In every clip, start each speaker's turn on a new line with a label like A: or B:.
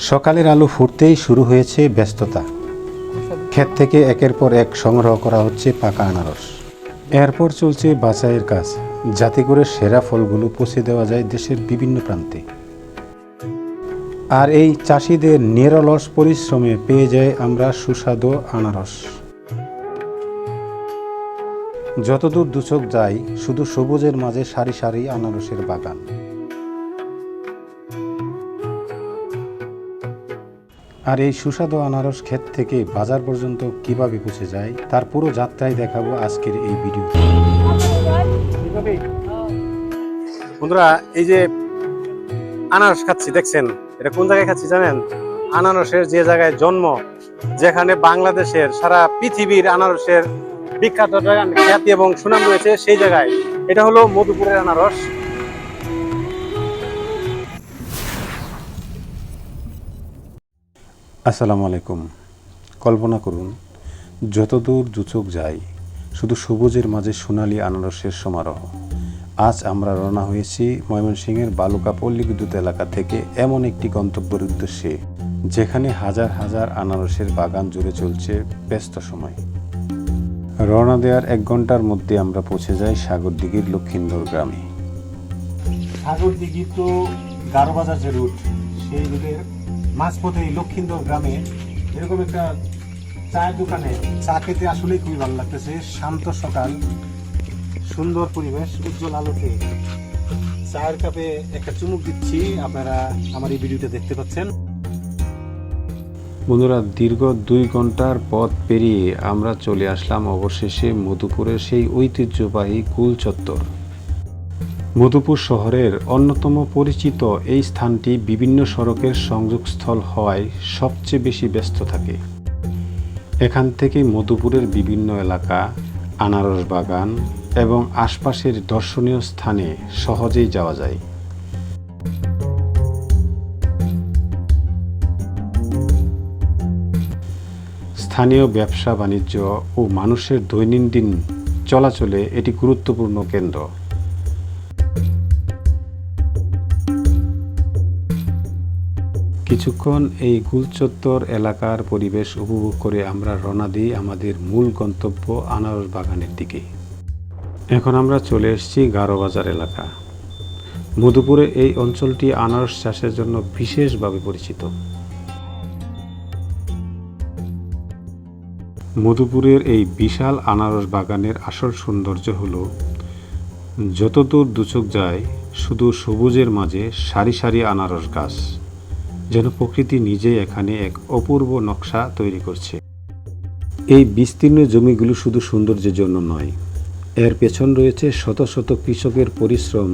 A: সকালের আলো ফুটতেই শুরু হয়েছে ব্যস্ততা। ক্ষেত থেকে একের পর এক সংগ্রহ করা হচ্ছে পাকা আনারস। এরপর চলছে বাছাইয়ের কাজ, যাতে করে সেরা ফলগুলো পৌঁছে দেওয়া যায় দেশের বিভিন্ন প্রান্তে। আর এই চাষিদের নিরলস পরিশ্রমে পেয়ে যায় আমরা সুস্বাদু আনারস। যতদূর দুচোখ যায় শুধু সবুজের মাঝে সারি সারি আনারসের বাগান। আর এই সুস্বাদু আনারস ক্ষেত থেকে বাজার পর্যন্ত কিভাবে পৌঁছে যায় তার পুরো যাত্রাই দেখাবো আজকের এই ভিডিও।
B: বন্ধুরা, এই যে আনারস খাচ্ছি দেখছেন, এটা কোন জায়গায় খাচ্ছি জানেন? আনারসের যে জায়গায় জন্ম, যেখানে বাংলাদেশের সারা পৃথিবীর আনারসের বিখ্যাত খ্যাতি এবং সুনাম রয়েছে, সেই জায়গায়। এটা হলো মধুপুরের আনারস।
A: আসসালামু আলাইকুম। কল্পনা করুন, যতদূর দুচোখ যায় শুধু সবুজের মাঝে সোনালি আনারসের সমারোহ। আজ আমরা রওনা হয়েছি ময়মনসিংহের বালুকা পল্লী বিদ্যুৎ এলাকা থেকে এমন একটি গন্তব্যের উদ্দেশ্যে, যেখানে হাজার হাজার আনারসের বাগান জুড়ে চলছে ব্যস্ত সময়। রওনা দেওয়ার 1 ঘন্টার মধ্যে আমরা পৌঁছে যাই সাগরদিঘির লক্ষিন্দর গ্রামে।
B: সাগরদিঘি তো গারোবাজার যে রুট, সেই রুটের মাঝপথে লক্ষিন্দর গ্রামে এরকম একটা চায়ের দোকানে চা খেতে আসলেই খুবই ভালো লাগতেছে। শান্ত সকাল, সুন্দর পরিবেশ, উজ্জ্বল আলোতে চায়ের কাপে একটা চুমুক দিচ্ছি। আপনারা আমার এই ভিডিওতে দেখতে পাচ্ছেন।
A: বন্ধুরা, দীর্ঘ 2 ঘন্টার পথ পেরিয়ে আমরা চলে আসলাম অবশেষে মধুপুরের সেই ঐতিহ্যবাহী কুল চত্বর। মধুপুর শহরের অন্যতম পরিচিত এই স্থানটি বিভিন্ন সড়কের সংযোগস্থল হওয়ায় সবচেয়ে বেশি ব্যস্ত থাকে। এখান থেকে মধুপুরের বিভিন্ন এলাকা, আনারস বাগান এবং আশপাশের দর্শনীয় স্থানে সহজেই যাওয়া যায়। স্থানীয় ব্যবসা বাণিজ্য ও মানুষের দৈনন্দিন চলাচলে এটি গুরুত্বপূর্ণ কেন্দ্র। কিছুক্ষণ এই কুলচত্বর এলাকার পরিবেশ উপভোগ করে আমরা রওনা দিই আমাদের মূল গন্তব্য আনারস বাগানের দিকে। এখন আমরা চলে এসেছি গারোবাজার এলাকা। মধুপুরে এই অঞ্চলটি আনারস চাষের জন্য বিশেষভাবে পরিচিত। মধুপুরের এই বিশাল আনারস বাগানের আসল সৌন্দর্য হলো, যতদূর দুচোখ যায় শুধু সবুজের মাঝে সারি সারি আনারস গাছ, যেন প্রকৃতি নিজেই এখানে এক অপূর্ব নকশা তৈরি করছে। এই বিস্তীর্ণ জমিগুলো শুধু সৌন্দর্যের জন্য নয়, এর পেছন রয়েছে শত শত কৃষকের পরিশ্রম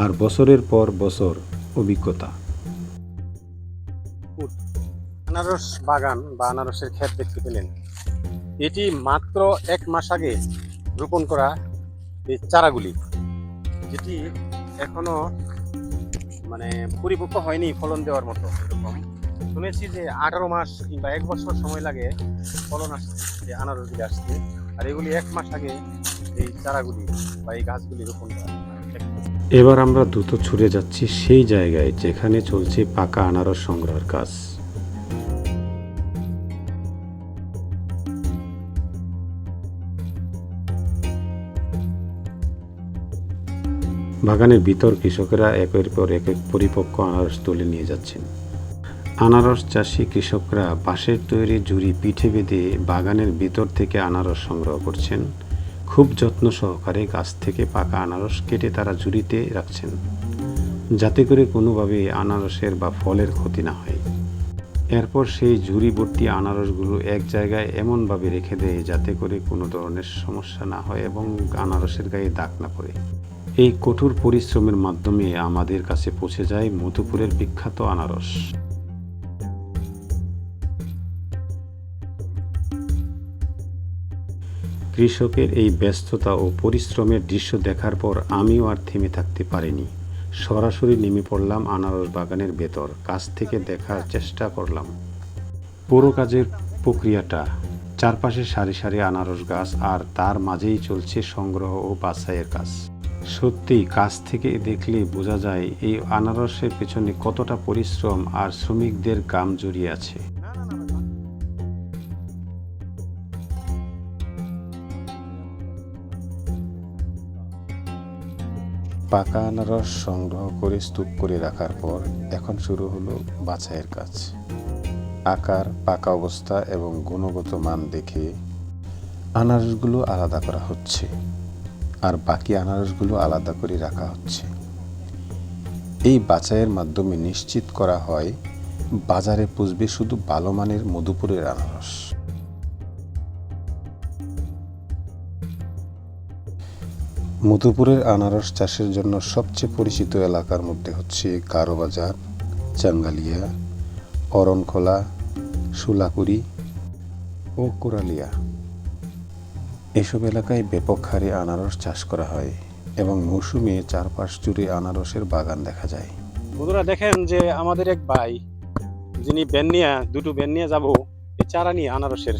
A: আর বছরের পর বছর অভিজ্ঞতা।
B: আনারস বাগান বা আনারসের ক্ষেত দেখতে পেলেন। এটি মাত্র 1 মাস আগে রোপণ করা এই চারাগুলি, যেটি এখনো পরিপক্ক হয়নি ফলন দেওয়ার মতো। এরকম শুনেছি যে 18 মাস কিংবা 1 বছর সময় লাগে ফলন আসতে, আনারসগুলি আসতে। আর এগুলি 1 মাস আগে এই চারাগুলি বা এই গাছগুলি রোপণ করা।
A: এবার আমরা দ্রুত ছুটে যাচ্ছি সেই জায়গায় যেখানে চলছে পাকা আনারস সংগ্রহের কাজ। বাগানের ভিতর কৃষকেরা একের পর এক পরিপক্ক আনারস তুলে নিয়ে যাচ্ছেন। আনারস চাষি কৃষকরা বাঁশের তৈরি ঝুড়ি পিঠে বেঁধে বাগানের ভিতর থেকে আনারস সংগ্রহ করছেন। খুব যত্ন সহকারে গাছ থেকে পাকা আনারস কেটে তারা ঝুড়িতে রাখছেন, যাতে করে কোনোভাবে আনারসের বা ফলের ক্ষতি না হয়। এরপর সেই ঝুড়ি ভর্তি আনারসগুলো এক জায়গায় এমনভাবে রেখে দেয় যাতে করে কোনো ধরনের সমস্যা না হয় এবং আনারসের গায়ে দাগ না পড়ে। এই কঠোর পরিশ্রমের মাধ্যমে আমাদের কাছে পৌঁছে যায় মধুপুরের বিখ্যাত আনারস। কৃষকের এই ব্যস্ততা ও পরিশ্রমের দৃশ্য দেখার পর আমিও আর থেমে থাকতে পারিনি। সরাসরি নেমে পড়লাম আনারস বাগানের ভেতর, কাছ থেকে দেখার চেষ্টা করলাম পুরো কাজের প্রক্রিয়াটা। চারপাশে সারি সারি আনারস গাছ আর তার মাঝেই চলছে সংগ্রহ ও বাছাইয়ের কাজ। সত্যিই কাছ থেকে দেখলে বোঝা যায় এই আনারসের পেছনে কতটা পরিশ্রম আর শ্রমিকদের কাম জড়িয়ে আছে। পাকা আনারস সংগ্রহ করে স্তূপ করে রাখার পর এখন শুরু হলো বাছাইয়ের কাজ। আকার, পাকা অবস্থা এবং গুণগত মান দেখে আনারসগুলো আলাদা করা হচ্ছে আর বাকি আনারসগুলো আলাদা করে রাখা হচ্ছে। এই বাছাইয়ের মাধ্যমে নিশ্চিত করা হয় বাজারে পুষবে শুধু ভালো মানের মধুপুরের আনারস। মধুপুরের আনারস চাষের জন্য সবচেয়ে পরিচিত এলাকার মধ্যে হচ্ছে গারো বাজার, চাঙ্গালিয়া, অরণখোলা, সুলাকুড়ি ও কোরালিয়া। এসব এলাকায় ব্যাপক হারে আনারস চাষ করা হয় এবং মৌসুমে চারপাশ জুড়ে আনারসের বাগান দেখা যায়।
C: বন্ধুরা দেখেন যে আমাদের এক ভাই, যিনি দুটো ব্যান নিয়ে যাবো এই চারা নিয়ে আনারসের,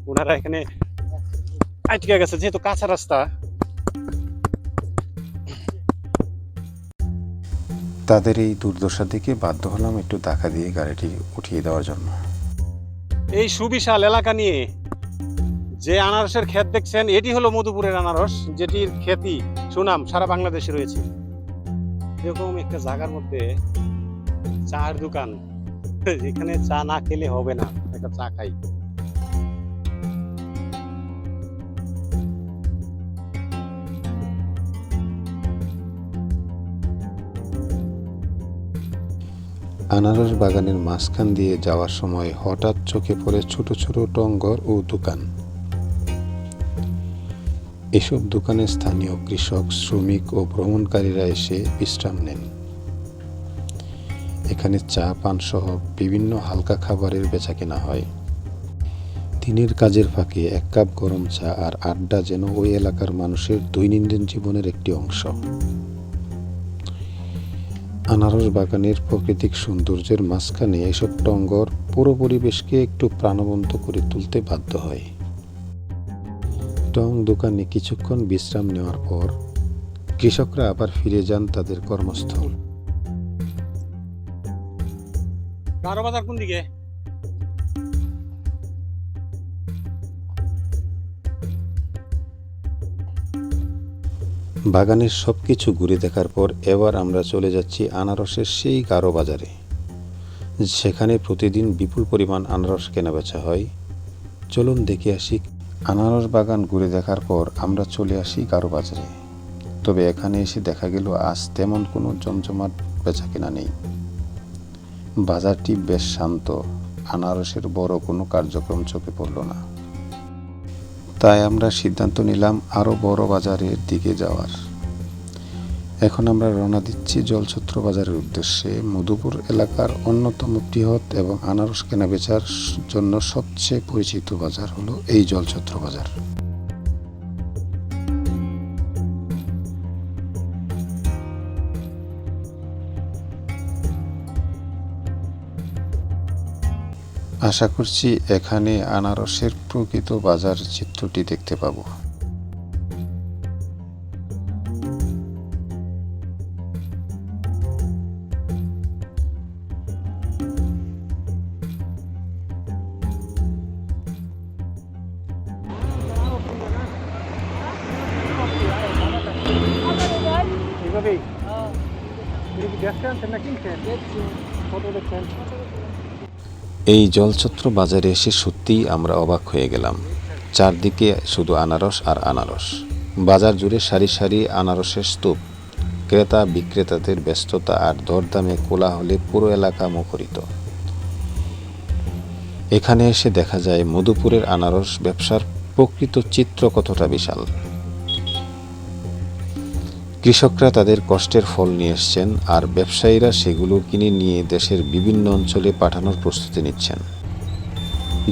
C: ওনারা এখানে আটকে গেছে যেহেতু কাঁচা রাস্তা।
A: তাদের এই দুর্দশা দেখে বাধ্য হলাম একটু ধাক্কা দিয়ে গাড়িটি উঠিয়ে দেওয়ার জন্য।
C: এই সুবিশাল এলাকা নিয়ে যে আনারসের ক্ষেত দেখছেন, এটি হলো মধুপুরের আনারস, যেটির খ্যাতি সুনাম সারা বাংলাদেশে রয়েছে। এরকম একটা জায়গার মধ্যে চায়ের দোকান, যেখানে চা না খেলে হবে না, একটা চা খাই।
A: আনারস বাগানের মাঝখান দিয়ে যাওয়ার সময় হঠাৎ চোখে পড়ে ছোট ছোট টংঘর ও দোকান। এসব দোকানে স্থানীয় কৃষক, শ্রমিক ও ভ্রমণকারীরা এসে বিশ্রাম নেন। এখানে চা, পান সহ বিভিন্ন হালকা খাবারের বেচাকেনা হয়। দিনের কাজের ফাঁকে এক কাপ গরম চা আর আড্ডা যেন ওই এলাকার মানুষের দৈনন্দিন জীবনের একটি অংশ। আনারস বাগানের প্রাকৃতিক সৌন্দর্যের মাঝখানে এসব টংঘর পুরো পরিবেশকে একটু প্রাণবন্ত করে তুলতে বাধ্য হয়। টং দোকানে কিছুক্ষণ বিশ্রাম নেওয়ার পর কৃষকরা আবার ফিরে যান তাদের কর্মস্থল।
C: গারো বাজার কোন দিকে?
A: বাগানের সবকিছু ঘুরে দেখার পর এবার আমরা চলে যাচ্ছি আনারসের সেই গারো বাজারে, সেখানে প্রতিদিন বিপুল পরিমাণ আনারস কেনাবেচা হয়। চলুন দেখে আসি। আনারস বাগান ঘুরে দেখার পর আমরা চলে আসি গারো বাজারে। তবে এখানে এসে দেখা গেল আজ তেমন কোনো জমজমাট বেচাকেনা নেই। বাজারটি বেশ শান্ত, আনারসের বড় কোনো কার্যক্রম চোখে পড়ল না। তাই আমরা সিদ্ধান্ত নিলাম আরও বড় বাজারের দিকে যাওয়ার। এখন আমরা রওনা দিচ্ছি জলছত্র বাজারের উদ্দেশ্যে। মধুপুর এলাকার অন্যতম বৃহৎ এবং আনারস কেনাবেচার জন্য সবচেয়ে পরিচিত বাজার হলো এই জলছত্র বাজার। আশা করছি এখানে আনারসের প্রকৃত বাজার চিত্রটি দেখতে পাবো।
C: এইভাবেই দেখছেন না কিনছেন? কত দেখছেন?
A: এই জলছত্র বাজারে এসে সত্যিই আমরা অবাক হয়ে গেলাম। চারদিকে শুধু আনারস আর আনারস। বাজার জুড়ে সারি সারি আনারসের স্তূপ। ক্রেতা বিক্রেতাদের ব্যস্ততা আর দরদামে কোলাহলে পুরো এলাকা মুখরিত। এখানে এসে দেখা যায় মধুপুরের আনারস ব্যবসার প্রকৃত চিত্র কতটা বিশাল। কৃষকরা তাদের কষ্টের ফল নিয়ে এসছেন আর ব্যবসায়ীরা সেগুলো কিনে নিয়ে দেশের বিভিন্ন অঞ্চলে পাঠানোর প্রস্তুতি নিচ্ছেন।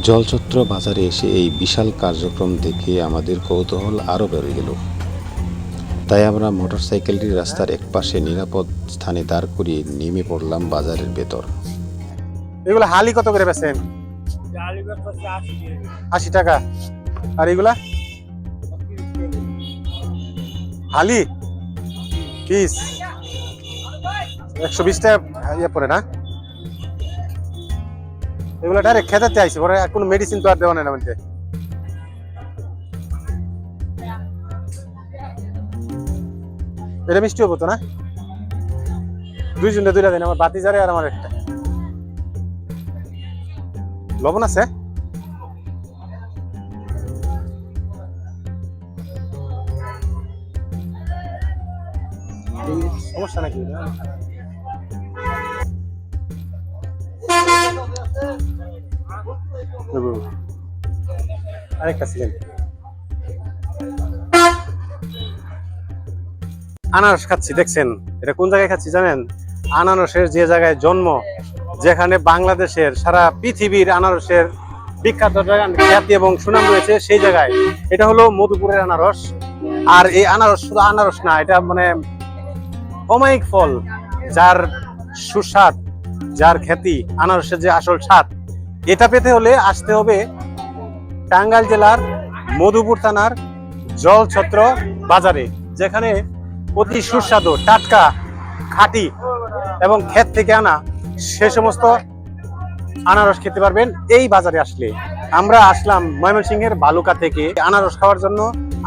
A: জলছত্র বাজারে এসে এই বিশাল কার্যক্রম দেখে আমাদের কৌতূহল আরও বেড়ে গেল। তাই আমরা মোটরসাইকেলটি রাস্তার একপাশে নিরাপদ স্থানে দাঁড় করিয়ে নেমে পড়লাম বাজারের ভেতর।
C: এগুলো হালি কত করে বেচেন? 80 টাকা। আর এগুলা আলি পিস 120 টাকা ইয়ে পড়ে না? এগুলো ডাইরেক্ট খেতে আইছে, পরে কোনো মেডিসিন তো আর দেওয়া নাই না মধ্যে। এটা মিষ্টি হবো তো না? দুইটা দেন, আমার বাতি জারে আর আমার একটা। লবণ আছে? সমস্যা নাকি? আরেকটা ছিলেন আনারস খাচ্ছি, দেখছেন এটা কোন জায়গায় খাচ্ছি জানেন? আনারসের যে জায়গায় জন্ম, যেখানে বাংলাদেশের সারা পৃথিবীর আনারসের বিখ্যাত খ্যাতি এবং সুনাম রয়েছে, সেই জায়গায়। এটা হলো মধুপুরের আনারস। আর এই আনারস শুধু আনারস না, এটা মানে অমায়িক ফল, যার সুস্বাদ, যার খ্যাতি, আনারসের যে আসল স্বাদ, এটা পেতে হলে আসতে হবে টাঙ্গাইল জেলার মধুপুর থানার জলছত্র বাজারে, যেখানে অতি সুস্বাদু, টাটকা, খাঁটি এবং ক্ষেত থেকে আনা সে সমস্ত আনারস খেতে পারবেন এই বাজারে আসলে। আমরা আসলাম ময়মনসিংহের বালুকা থেকে আনারস খাওয়ার জন্য,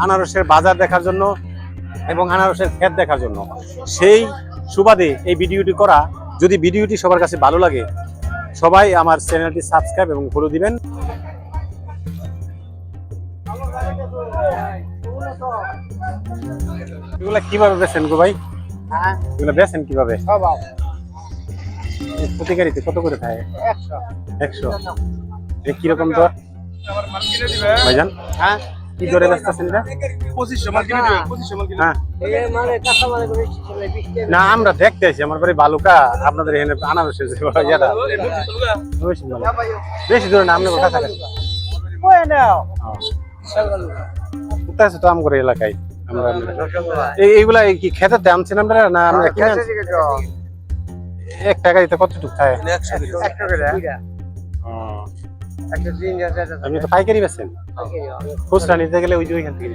C: আনারসের বাজার দেখার জন্য এবং আনারসের ক্ষেত দেখার জন্য। সেই সুবাদে এই ভিডিওটি করা। যদি ভিডিওটি সবার কাছে ভালো লাগে, সবাই আমার চ্যানেলটি সাবস্ক্রাইব এবং ফলো দিবেন। এগুলা কিভাবে বেচেন গো ভাই? এগুলা বেচেন কিভাবে? প্রতি গাড়িতে কত করে থাকে? 100। কিরকম দর ভাইজান? হ্যাঁ, কি দরে বেচতেছেন এটা? 2500 না, আমরা দেখতে আছি, আমার বাড়ি বালুকা, আপনাদের এখানে আনারসের বেশি দূরে না, আপনার কোথায় থাকেন? কোথায় আছে তো আমগর এলাকায়? আমরা এইগুলা কি খেতে আনছেন আপনারা না আমরা কিনে আনছি? 1 টাকা দিতে কতটুকু থাকে? আপনি তো পাইকারি বেচেন? খুচরা নিতে গেলে ওই যে ওইখান থেকে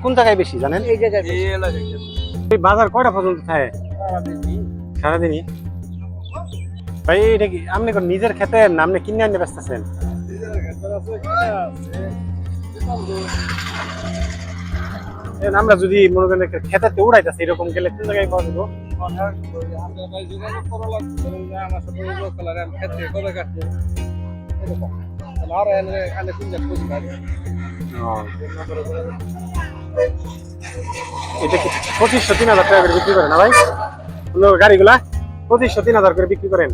C: কোন জায়গায় বেশি জানেন? বাজার কয়টা পর্যন্ত থাকে? সারাদিনই? ভাই এটা কি আপনি নিজের খেতে আপনি কিনে আনতে বেচতেছেন? আমরা যদি মনে করেন খেতে উড়াইতেছি, এরকম গেলে কোন জায়গায় পাওয়া যাবো? এটা কি 2500-3000 টাকা করে বিক্রি করেন না ভাই? গাড়িগুলা 2500-3000 করে বিক্রি করেন?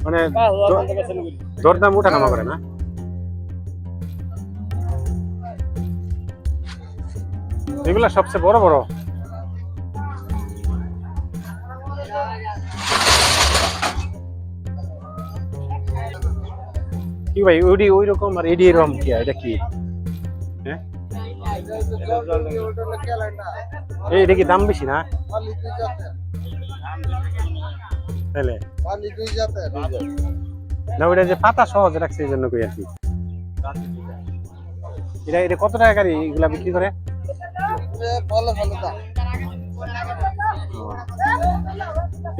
C: মানে দরদাম উঠা নামা করে না? এগুলা সবচেয়ে বড় বড়। কি ভাই ওই রকম আর এডি এরকম কি? এটা কি? হ্যাঁ, এটা কি দাম বেশি না? তাহলে না, ওইটা যে পাতা সহজ রাখছে এই জন্য কই আর কি। এটা কত টাকা গাড়ি এগুলা বিক্রি করে?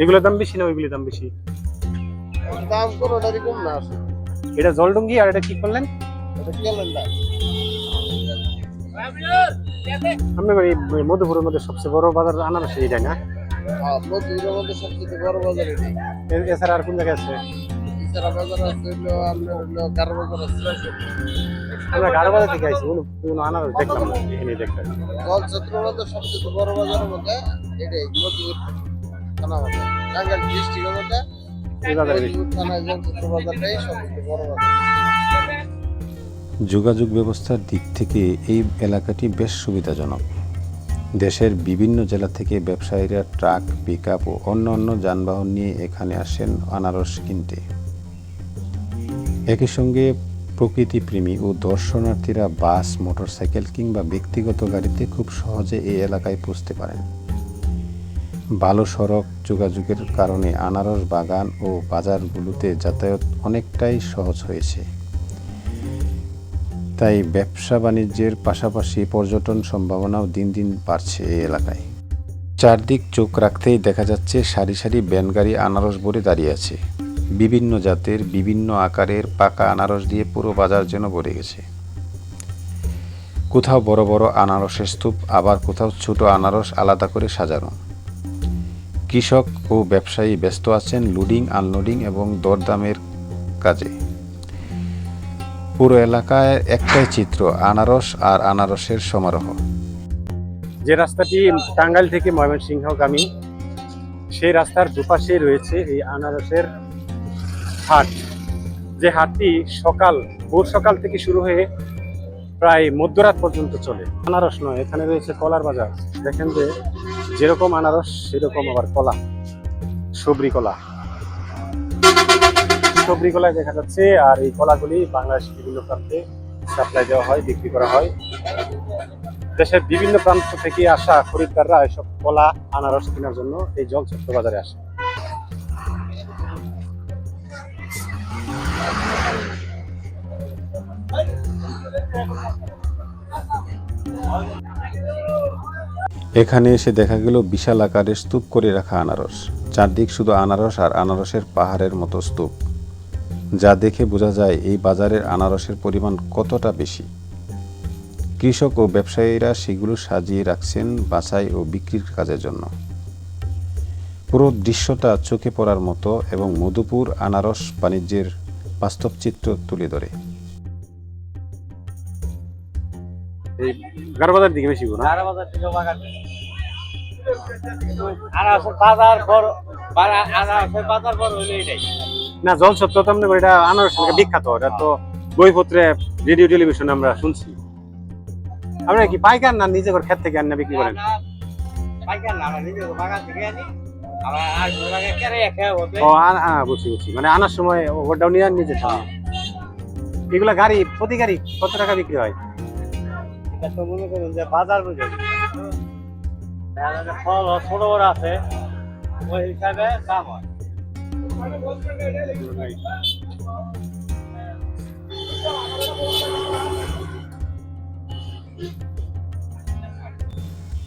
C: এগুলোর দাম বেশি না ওইগুলোর দাম বেশি?
B: দাম কোনোটারই কম না।
C: এটা জলডুঙ্গি আর এটা কি করলেন? আপনি মধুপুরের মধ্যে সবচেয়ে বড় বাজার আনারস এইটাই না?
B: মধুপুরের মধ্যে সবচেয়ে বড় বাজার এটাই।
C: এছাড়া আর কোন জায়গায় আছে?
B: এছাড়া বাজার আছে আপনার গারো বাজার আছে।
C: আমরা গারো বাজার থেকে আইছি, কোনো আনারস দেখলাম না, এখানে দেখলাম।
B: জলছত্রের মধ্যে সবচেয়ে বড় বাজারের মধ্যে এটাই মধুপুর থানা বাজার, টাঙ্গাইল ডিস্ট্রিক্টের মধ্যে
C: এই বাজারে
B: থানায় জলছত্র বাজারটাই সবচেয়ে বড় বাজার।
A: যোগাযোগ ব্যবস্থার দিক থেকে এই এলাকাটি বেশ সুবিধাজনক। দেশের বিভিন্ন জেলা থেকে ব্যবসায়ীরা ট্রাক, পিকআপ ও অন্যান্য যানবাহন নিয়ে এখানে আসেন আনারস কিনতে। একই সঙ্গে প্রকৃতিপ্রেমী ও দর্শনার্থীরা বাস, মোটরসাইকেল কিংবা ব্যক্তিগত গাড়িতে খুব সহজে এই এলাকায় পৌঁছতে পারেন। ভালো সড়ক যোগাযোগের কারণে আনারস বাগান ও বাজারগুলোতে যাতায়াত অনেকটাই সহজ হয়েছে। তাই ব্যবসা বাণিজ্যের পাশাপাশি পর্যটন সম্ভাবনাও দিন দিন বাড়ছে এই এলাকায়। চারদিক চোখ রাখতেই দেখা যাচ্ছে সারি সারি ভ্যানগাড়ি আনারস ভরে দাঁড়িয়ে আছে। বিভিন্ন জাতের বিভিন্ন আকারের পাকা আনারস দিয়ে পুরো বাজার যেন ভরে গেছে। কোথাও বড় বড় আনারসের স্তূপ, আবার কোথাও ছোট আনারস আলাদা করে সাজানো। কৃষক ও ব্যবসায়ী ব্যস্ত আছেন লোডিং আনলোডিং এবং দরদামের কাজে। পুরো এলাকায় একটাই চিত্র, আনারস আর আনারসের সমারোহ।
C: যে রাস্তাটি টাঙ্গাইল থেকে ময়মনসিংহগামী, সেই রাস্তার দুপাশে রয়েছে এই আনারসের হাট। যে হাটটি ভোর সকাল থেকে শুরু হয়ে প্রায় মধ্যরাত পর্যন্ত চলে। আনারস নয়, এখানে রয়েছে কলার বাজার। দেখেন যে যেরকম আনারস সেরকম আবার কলা, সবরি কলা দেখা যাচ্ছে। আর এই কলাগুলি বাংলাদেশের বিভিন্ন প্রান্তে সাপ্লাই দেওয়া হয়, বিক্রি করা হয়। দেশের বিভিন্ন প্রান্ত থেকে আসা খরিদ্দাররা এসব কলা আনারস কেনার জন্য এই জলছত্র বাজারে আসে।
A: এখানে এসে দেখা গেল বিশাল আকারের স্তূপ করে রাখা আনারস। চারদিক শুধু আনারস আর আনারসের পাহাড়ের মতো স্তূপ, যা দেখে বোঝা যায় এই বাজারের আনারসের পরিমাণ কতটা বেশি। কৃষক ও ব্যবসায়ীরা সেগুলো সাজিয়ে রাখছেন বাছাই ও বিক্রির কাজের জন্য। পুরো দৃশ্যটা চোখে পড়ার মতো এবং মধুপুর আনারস বাণিজ্যের বাস্তব চিত্র তুলে ধরে।
C: এই গারবাজার দিকে বেশি না,
D: বাজার থেকে বাগান আনারসের বাজার বড়, আনারসের বাজার বড় হইলে এটাই
C: না জলছত্র তো আমরা এটা আনারস বিখ্যাত। এটা তো বইপত্রে, রেডিও টেলিভিশনে আমরা শুনছি। আপনারা কি পাইকার না নিজে করে ক্ষেত থেকে আনে বিক্রি করেন?
D: পাইকার না, আমরা নিজে বাগান থেকে আনি, আবার আর বাগান কেটে খেয়ে হবে।
C: ও বুঝছি, মানে আনার সময় ওটাও নিয়ে নিজে খাওয়া। এগুলা গাড়ি প্রতি গাড়ি কত টাকা বিক্রি হয়?
D: এটা তো মনে করুন যে বাজার বুঝে ফল ছোট বড় আছে, ওই হিসাবে দাম হয়।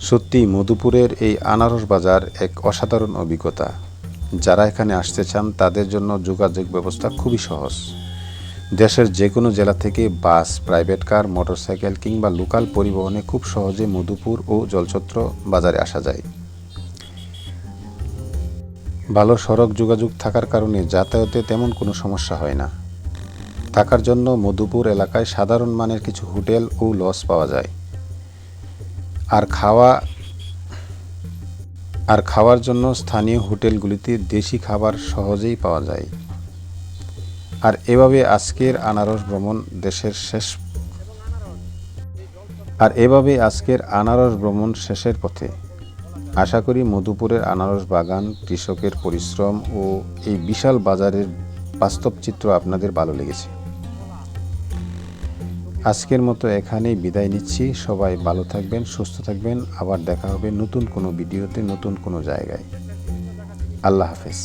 A: সত্যি মধুপুরের এই আনারস বাজার এক অসাধারণ অভিজ্ঞতা। যারা এখানে আসতে চান তাদের জন্য যোগাযোগ ব্যবস্থা খুবই সহজ। দেশের যে কোনো জেলা থেকে বাস, প্রাইভেট কার, মোটরসাইকেল কিংবা লোকাল পরিবহনে খুব সহজে মধুপুর ও জলছত্র বাজারে আসা যায়। ভালো সড়ক যোগাযোগ থাকার কারণে যাতায়াতে তেমন কোনো সমস্যা হয় না। থাকার জন্য মধুপুর এলাকায় সাধারণ মানের কিছু হোটেল ও লজ পাওয়া যায়। আর খাওয়ার জন্য স্থানীয় হোটেলগুলিতে দেশি খাবার সহজেই পাওয়া যায়। আর এভাবে আজকের আনারস ভ্রমণ শেষের পথে। আশা করি মধুপুরের আনারস বাগান, কৃষকের পরিশ্রম ও এই বিশাল বাজারের বাস্তব চিত্র আপনাদের ভালো লেগেছে। আজকের মতো এখানেই বিদায় নিচ্ছি। সবাই ভালো থাকবেন, সুস্থ থাকবেন। আবার দেখা হবে নতুন কোনো ভিডিওতে, নতুন কোনো জায়গায়। আল্লাহ হাফেজ।